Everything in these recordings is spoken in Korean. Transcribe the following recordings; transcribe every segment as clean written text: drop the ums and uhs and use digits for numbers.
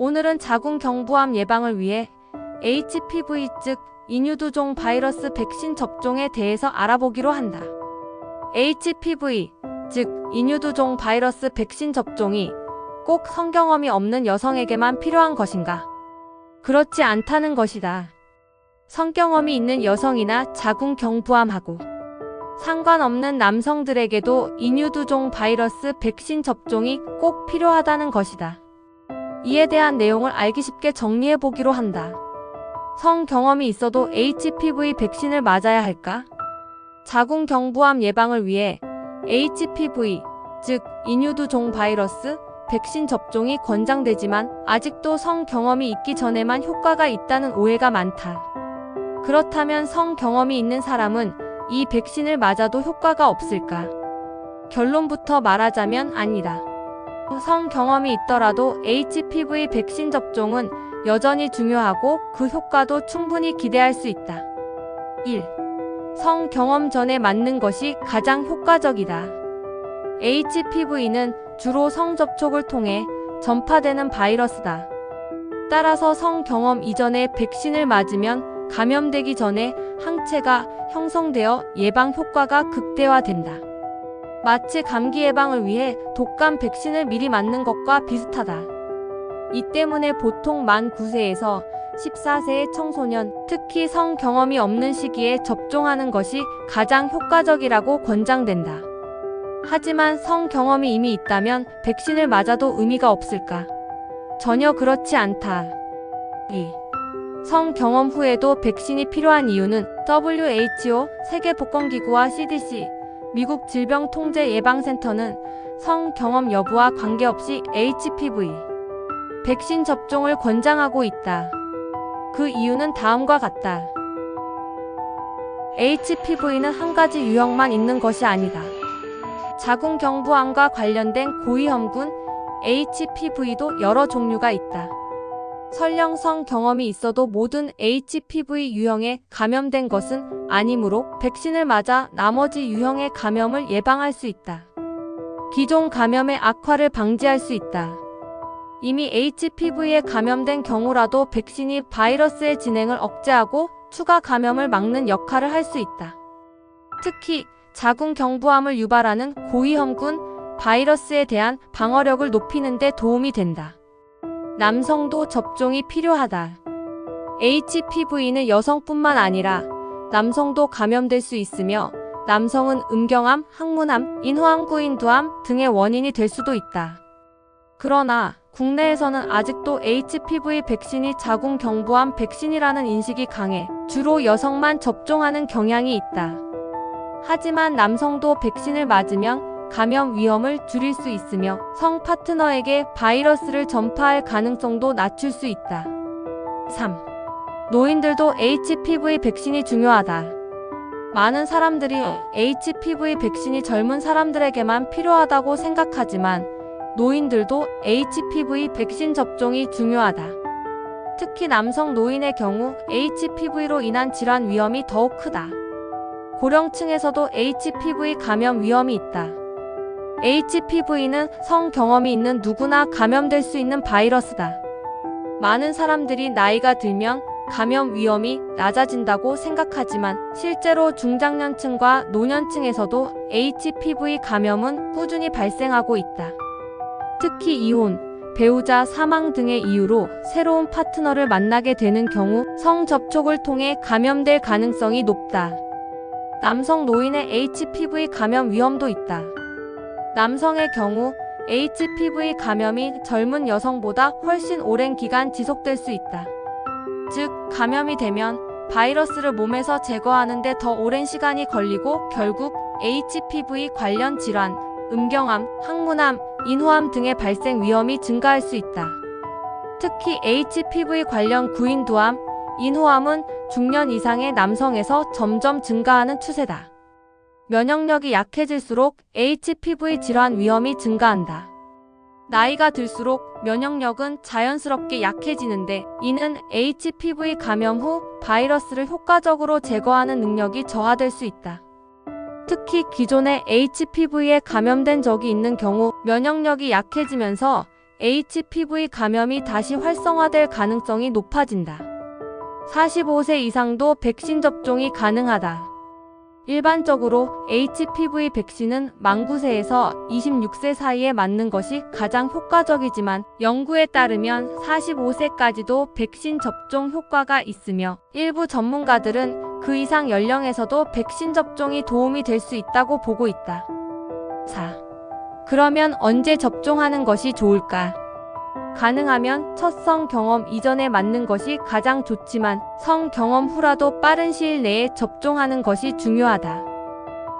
오늘은 자궁경부암 예방을 위해 HPV 즉 인유두종 바이러스 백신 접종에 대해서 알아보기로 한다. HPV 즉 인유두종 바이러스 백신 접종이 꼭 성경험이 없는 여성에게만 필요한 것인가? 그렇지 않다는 것이다. 성경험이 있는 여성이나 자궁경부암하고 상관없는 남성들에게도 인유두종 바이러스 백신 접종이 꼭 필요하다는 것이다. 이에 대한 내용을 알기 쉽게 정리해 보기로 한다. 성경험이 있어도 HPV 백신을 맞아야 할까? 자궁경부암 예방을 위해 HPV, 즉 인유두종 바이러스 백신 접종이 권장되지만 아직도 성경험이 있기 전에만 효과가 있다는 오해가 많다. 그렇다면 성경험이 있는 사람은 이 백신을 맞아도 효과가 없을까? 결론부터 말하자면 아니다. 성경험이 있더라도 HPV 백신 접종은 여전히 중요하고 그 효과도 충분히 기대할 수 있다. 1. 성경험 전에 맞는 것이 가장 효과적이다. HPV는 주로 성접촉을 통해 전파되는 바이러스다. 따라서 성경험 이전에 백신을 맞으면 감염되기 전에 항체가 형성되어 예방 효과가 극대화된다. 마치 감기 예방을 위해 독감 백신을 미리 맞는 것과 비슷하다. 이 때문에 보통 만 9세에서 14세의 청소년, 특히 성 경험이 없는 시기에 접종하는 것이 가장 효과적이라고 권장된다. 하지만 성 경험이 이미 있다면 백신을 맞아도 의미가 없을까? 전혀 그렇지 않다. 2. 성 경험 후에도 백신이 필요한 이유는 WHO, 세계보건기구와 CDC, 미국 질병통제예방센터는 성 경험 여부와 관계없이 HPV 백신 접종을 권장하고 있다. 그 이유는 다음과 같다. HPV는 한 가지 유형만 있는 것이 아니다. 자궁경부암과 관련된 고위험군 HPV도 여러 종류가 있다. 설령 성 경험이 있어도 모든 HPV 유형에 감염된 것은 아니므로 백신을 맞아 나머지 유형의 감염을 예방할 수 있다. 기존 감염의 악화를 방지할 수 있다. 이미 HPV에 감염된 경우라도 백신이 바이러스의 진행을 억제하고 추가 감염을 막는 역할을 할 수 있다. 특히 자궁경부암을 유발하는 고위험군 바이러스에 대한 방어력을 높이는 데 도움이 된다. 남성도 접종이 필요하다. HPV는 여성뿐만 아니라 남성도 감염될 수 있으며 남성은 음경암, 항문암, 인후암, 구인두암 등의 원인이 될 수도 있다. 그러나 국내에서는 아직도 HPV 백신이 자궁경부암 백신이라는 인식이 강해 주로 여성만 접종하는 경향이 있다. 하지만 남성도 백신을 맞으면 감염 위험을 줄일 수 있으며 성 파트너에게 바이러스를 전파할 가능성도 낮출 수 있다. 3. 노인들도 HPV 백신이 중요하다. 많은 사람들이 HPV 백신이 젊은 사람들에게만 필요하다고 생각하지만 노인들도 HPV 백신 접종이 중요하다. 특히 남성 노인의 경우 HPV로 인한 질환 위험이 더욱 크다. 고령층에서도 HPV 감염 위험이 있다. HPV는 성 경험이 있는 누구나 감염될 수 있는 바이러스다. 많은 사람들이 나이가 들면 감염 위험이 낮아진다고 생각하지만 실제로 중장년층과 노년층에서도 HPV 감염은 꾸준히 발생하고 있다. 특히 이혼, 배우자 사망 등의 이유로 새로운 파트너를 만나게 되는 경우 성접촉을 통해 감염될 가능성이 높다. 남성 노인의 HPV 감염 위험도 있다. 남성의 경우 HPV 감염이 젊은 여성보다 훨씬 오랜 기간 지속될 수 있다. 즉, 감염이 되면 바이러스를 몸에서 제거하는 데 더 오랜 시간이 걸리고 결국 HPV 관련 질환, 음경암, 항문암, 인후암 등의 발생 위험이 증가할 수 있다. 특히 HPV 관련 구인두암, 인후암은 중년 이상의 남성에서 점점 증가하는 추세다. 면역력이 약해질수록 HPV 질환 위험이 증가한다. 나이가 들수록 면역력은 자연스럽게 약해지는데 이는 HPV 감염 후 바이러스를 효과적으로 제거하는 능력이 저하될 수 있다. 특히 기존에 HPV에 감염된 적이 있는 경우 면역력이 약해지면서 HPV 감염이 다시 활성화될 가능성이 높아진다. 45세 이상도 백신 접종이 가능하다. 일반적으로 HPV 백신은 만 9세에서 26세 사이에 맞는 것이 가장 효과적이지만 연구에 따르면 45세까지도 백신 접종 효과가 있으며 일부 전문가들은 그 이상 연령에서도 백신 접종이 도움이 될 수 있다고 보고 있다. 4. 그러면 언제 접종하는 것이 좋을까? 가능하면 첫 성 경험 이전에 맞는 것이 가장 좋지만 성 경험 후라도 빠른 시일 내에 접종하는 것이 중요하다.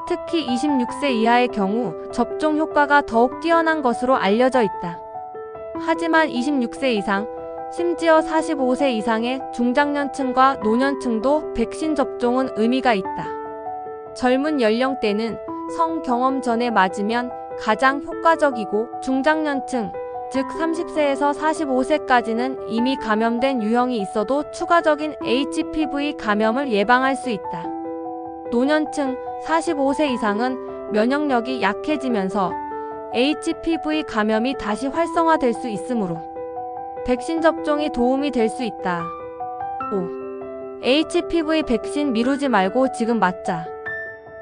특히 26세 이하의 경우 접종 효과가 더욱 뛰어난 것으로 알려져 있다. 하지만 26세 이상, 심지어 45세 이상의 중장년층과 노년층도 백신 접종은 의미가 있다. 젊은 연령대는 성 경험 전에 맞으면 가장 효과적이고 중장년층, 즉 30세에서 45세까지는 이미 감염된 유형이 있어도 추가적인 HPV 감염을 예방할 수 있다. 노년층 45세 이상은 면역력이 약해지면서 HPV 감염이 다시 활성화될 수 있으므로 백신 접종이 도움이 될 수 있다. 5. HPV 백신 미루지 말고 지금 맞자.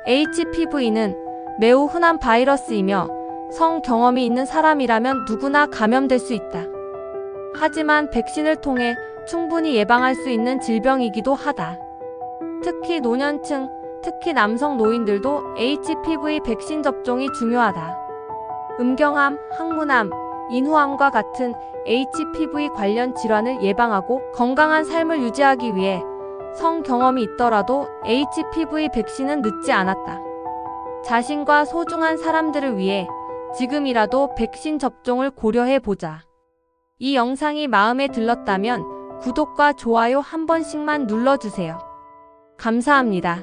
HPV는 매우 흔한 바이러스이며 성 경험이 있는 사람이라면 누구나 감염될 수 있다. 하지만 백신을 통해 충분히 예방할 수 있는 질병이기도 하다. 특히 노년층, 특히 남성 노인들도 HPV 백신 접종이 중요하다. 음경암, 항문암, 인후암과 같은 HPV 관련 질환을 예방하고 건강한 삶을 유지하기 위해 성 경험이 있더라도 HPV 백신은 늦지 않았다. 자신과 소중한 사람들을 위해 지금이라도 백신 접종을 고려해 보자. 이 영상이 마음에 들었다면 구독과 좋아요 한 번씩만 눌러주세요. 감사합니다.